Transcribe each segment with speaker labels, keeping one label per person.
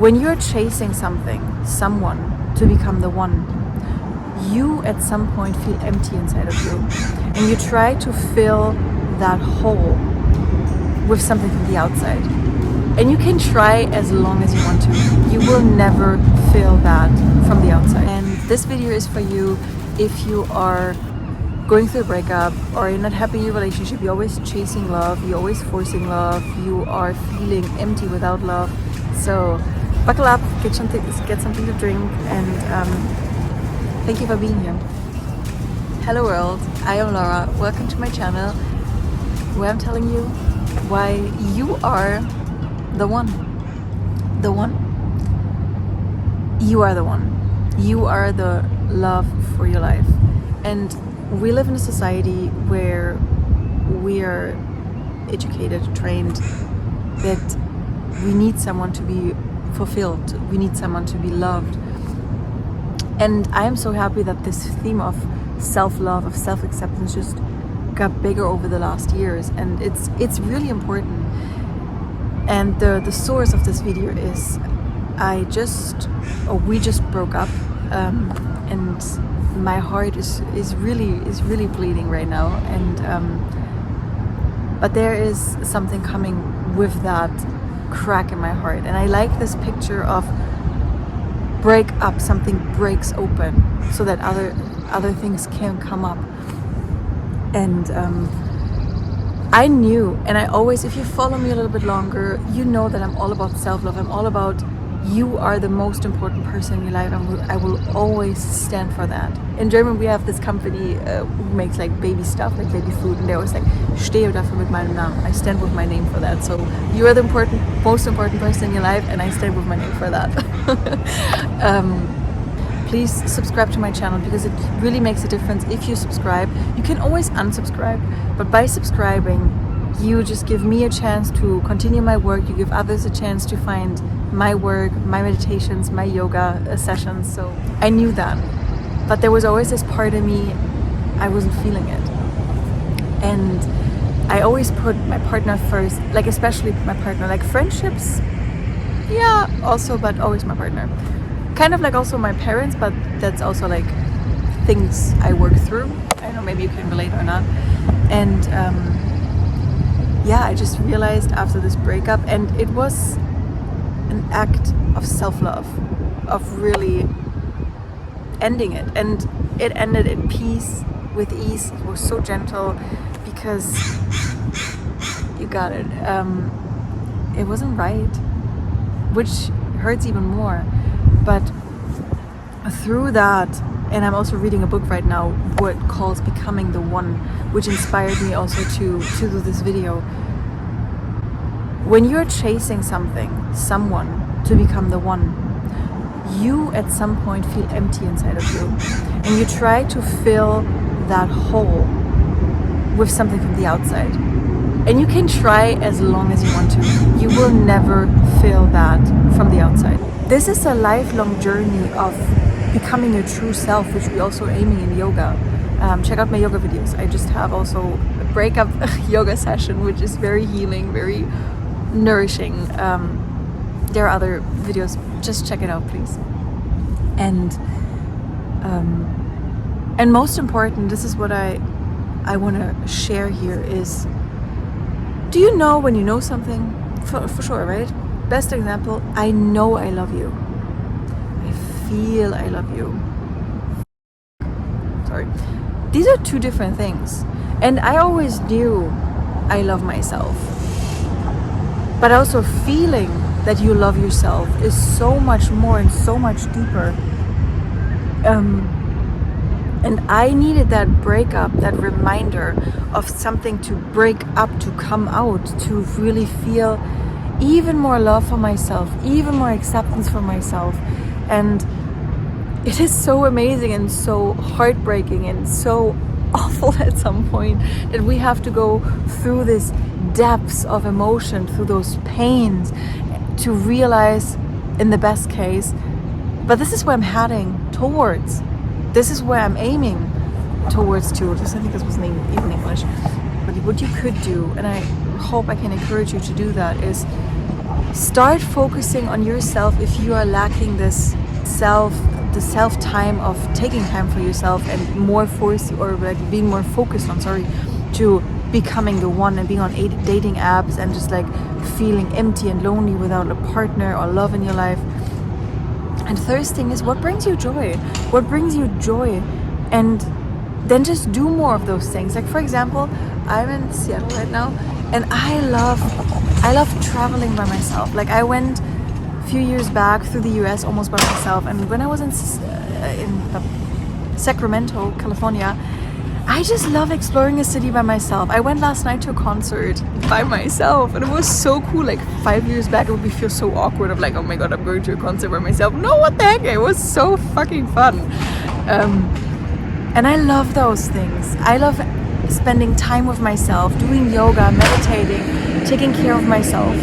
Speaker 1: When you're chasing something, someone to become the one, you at some point feel empty inside of you. And you try to fill that hole with something from the outside. And you can try as long as you want to. You will never fill that from the outside. And this video is for you if you are going through a breakup or you're not happy in your relationship, you're always chasing love, you're always forcing love, you are feeling empty without love. So buckle up, get something to drink, and thank you for being here. Hello world, I am Laura. Welcome to my channel where I'm telling you why you are the one. The one. You are the one. You are the love for your life. And we live in a society where we are educated, trained, that we need someone to be fulfilled. We need someone to be loved. And I am so happy that this theme of self-love, of self-acceptance just got bigger over the last years. And it's really important. And the source of this video is we just broke up, and my heart is really bleeding right now, and but there is something coming with that crack in my heart. And I like this picture of break up, something breaks open so that other things can come up. And I knew, and I always, if you follow me a little bit longer, you know that I'm all about self-love. I'm all about you are the most important person in your life, and I will always stand for that. In German we have this company who makes like baby stuff, like baby food, and they always like, stehe dafür mit meinem Namen. I stand with my name for that. So you are the most important person in your life, and I stand with my name for that. Please subscribe to my channel because it really makes a difference if you subscribe. You can always unsubscribe, but by subscribing, you just give me a chance to continue my work. You give others a chance to find my work, my meditations, my yoga sessions. So I knew that, but there was always this part of me, I wasn't feeling it. And I always put my partner first, like especially my partner, like friendships, yeah, also, but always my partner. Kind of like also my parents, but that's also like things I work through. I don't know, maybe you can relate or not. And yeah, I just realized after this breakup, and it was an act of self-love, of really ending it. And it ended in peace, with ease. It was so gentle because you got it. It wasn't right, which hurts even more. But through that, and I'm also reading a book right now what calls Becoming the One, which inspired me also to do this video. When you're chasing something, someone to become the one, you at some point feel empty inside of you. And you try to fill that hole with something from the outside. And you can try as long as you want to. You will never fill that from the outside. This is a lifelong journey of becoming your true self, which we also aiming in yoga. Check out my yoga videos. I just have also a breakup yoga session, which is very healing, very nourishing. There are other videos. Just check it out, please. And most important, this is what I want to share here is, do you know when you know something? For sure, right? Best example, I know I love you. I feel I love you. Sorry. These are two different things. And I always knew I love myself. But also feeling that you love yourself is so much more and so much deeper. And I needed that breakup, that reminder of something to break up, to come out, to really feel even more love for myself, even more acceptance for myself. And it is so amazing and so heartbreaking and so awful at some point that we have to go through this depths of emotion, through those pains, to realize, in the best case, but this is where I'm heading towards. This is where I'm aiming towards too. I think this was even in English. But what you could do, and I hope I can encourage you to do that, is start focusing on yourself if you are lacking the self time of taking time for yourself and more force, or like being more focused on, to becoming the one and being on dating apps and just like feeling empty and lonely without a partner or love in your life. And third thing is, what brings you joy? What brings you joy? And then just do more of those things. Like, for example, I'm in Seattle right now, and I love traveling by myself. Like, I went a few years back through the US almost by myself, and when I was in Sacramento, California, I just love exploring a city by myself. I went last night to a concert by myself, and it was so cool. Like 5 years back, it would feel so awkward of like, oh my god, I'm going to a concert by myself. No, what the heck? It was so fucking fun. And I love those things. I love spending time with myself, doing yoga, meditating, taking care of myself.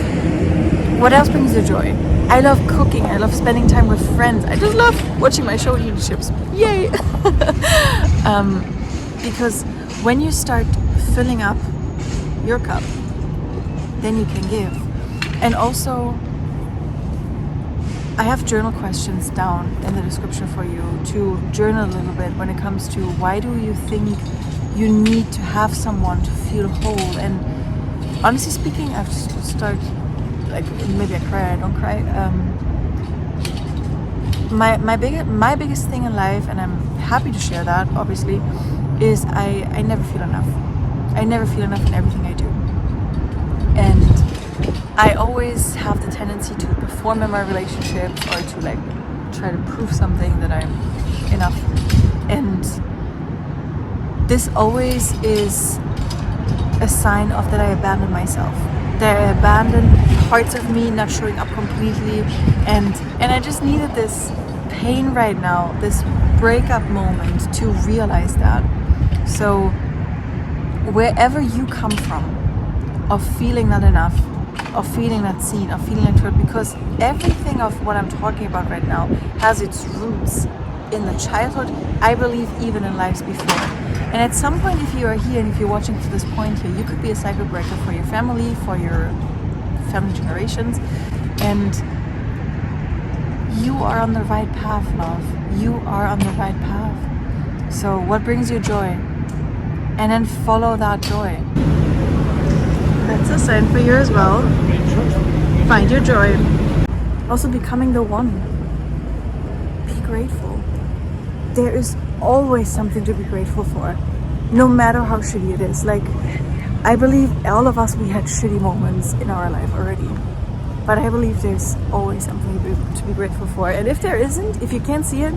Speaker 1: What else brings you joy? I love cooking. I love spending time with friends. I just love watching my show, eating chips. Yay! Because when you start filling up your cup, then you can give. And also, I have journal questions down in the description for you to journal a little bit when it comes to why do you think you need to have someone to feel whole. And honestly speaking, I've just started, like, maybe I cry, I don't cry. My biggest thing in life, and I'm happy to share that, obviously, is I never feel enough. I never feel enough in everything I do. And I always have the tendency to perform in my relationships or to like try to prove something that I'm enough. And this always is a sign of that I abandon myself. That I abandon parts of me not showing up completely. And I just needed this pain right now, this breakup moment to realize that. So wherever you come from, of feeling not enough, of feeling not seen, of feeling not heard, because everything of what I'm talking about right now has its roots in the childhood, I believe even in lives before. And at some point, if you are here and if you're watching to this point here, you could be a cycle breaker for your family, for your family generations, and you are on the right path, love. You are on the right path. So what brings you joy? And then follow that joy. That's a sign for you as well. Find your joy. Also, becoming the one. Be grateful. There is always something to be grateful for, no matter how shitty it is. Like, I believe all of us, we had shitty moments in our life already, but I believe there's always something to be grateful for. And if there isn't, if you can't see it,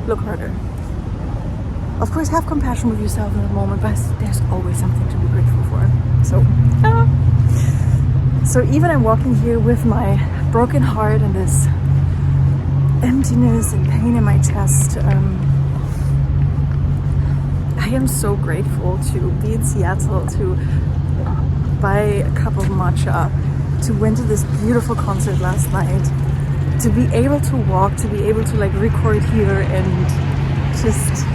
Speaker 1: look harder. Of course, have compassion with yourself in the moment, but there's always something to be grateful for. So even I'm walking here with my broken heart and this emptiness and pain in my chest. I am so grateful to be in Seattle, to buy a cup of matcha, to went to this beautiful concert last night, to be able to walk, to be able to like record here and just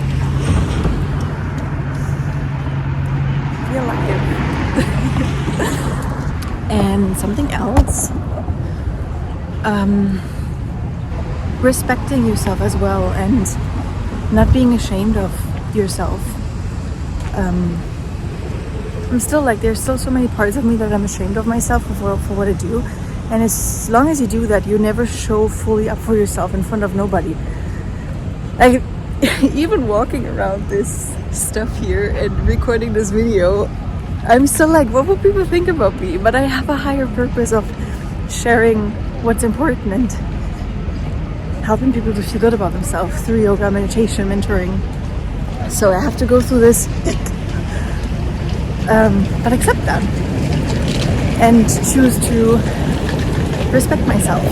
Speaker 1: feel like it. And something else, respecting yourself as well and not being ashamed of yourself. I'm still like, there's still so many parts of me that I'm ashamed of myself for what I do, and as long as you do that, you never show fully up for yourself in front of nobody. Like, even walking around this stuff here and recording this video, I'm still like, what will people think about me? But I have a higher purpose of sharing what's important and helping people to feel good about themselves through yoga, meditation, mentoring. So I have to go through this, but accept that and choose to respect myself.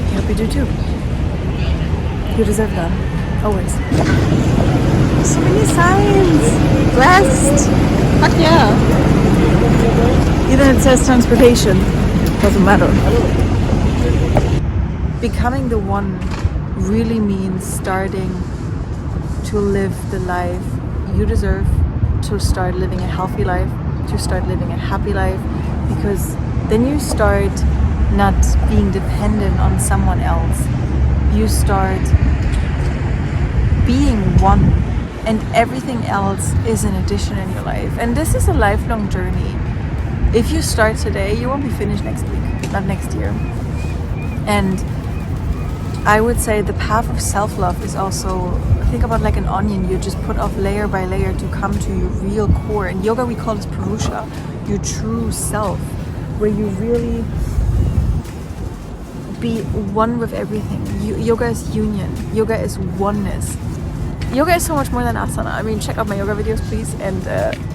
Speaker 1: I hope you do too. You deserve that, always. So many signs. Blessed. Fuck yeah. Even it says transportation, doesn't matter. Becoming the one really means starting to live the life you deserve, to start living a healthy life, to start living a happy life, because then you start not being dependent on someone else. You start being one, and everything else is an addition in your life. And this is a lifelong journey. If you start today, you won't be finished next week, not next year. And I would say the path of self-love is also, think about like an onion. You just put off layer by layer to come to your real core. In yoga we call this purusha, your true self, where you really be one with everything. Yoga is union. Yoga is oneness. Yoga is so much more than asana. I mean, check out my yoga videos, please, and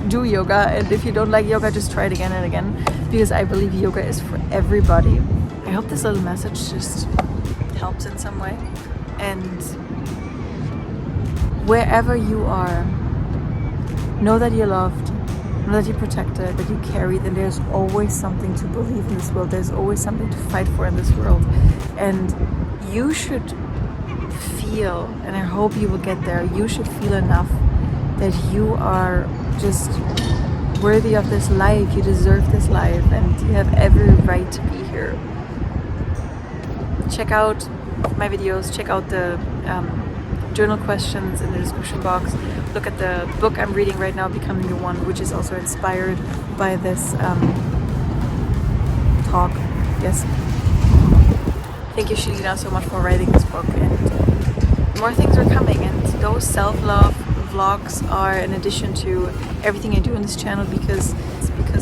Speaker 1: do yoga. And if you don't like yoga, just try it again and again, because I believe yoga is for everybody. I hope this little message just helps in some way. And wherever you are, know that you're loved, know that you're protected, that you carry, and there's always something to believe in this world. There's always something to fight for in this world. And you should feel, and I hope you will get there, you should feel enough that you are just worthy of this life. You deserve this life, and you have every right to be here. Check out my videos, check out the journal questions in the description box. Look at the book I'm reading right now, Becoming the One, which is also inspired by this talk. Yes. Thank you, Shelina, so much for writing this book, and more things are coming, and those self-love vlogs are an addition to everything I do on this channel, because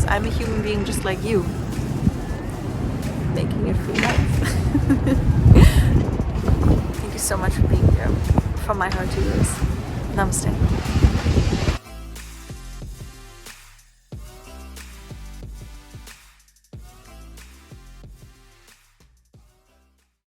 Speaker 1: I'm a human being just like you, making it through life. Thank you so much for being here. From my heart to yours. Namaste.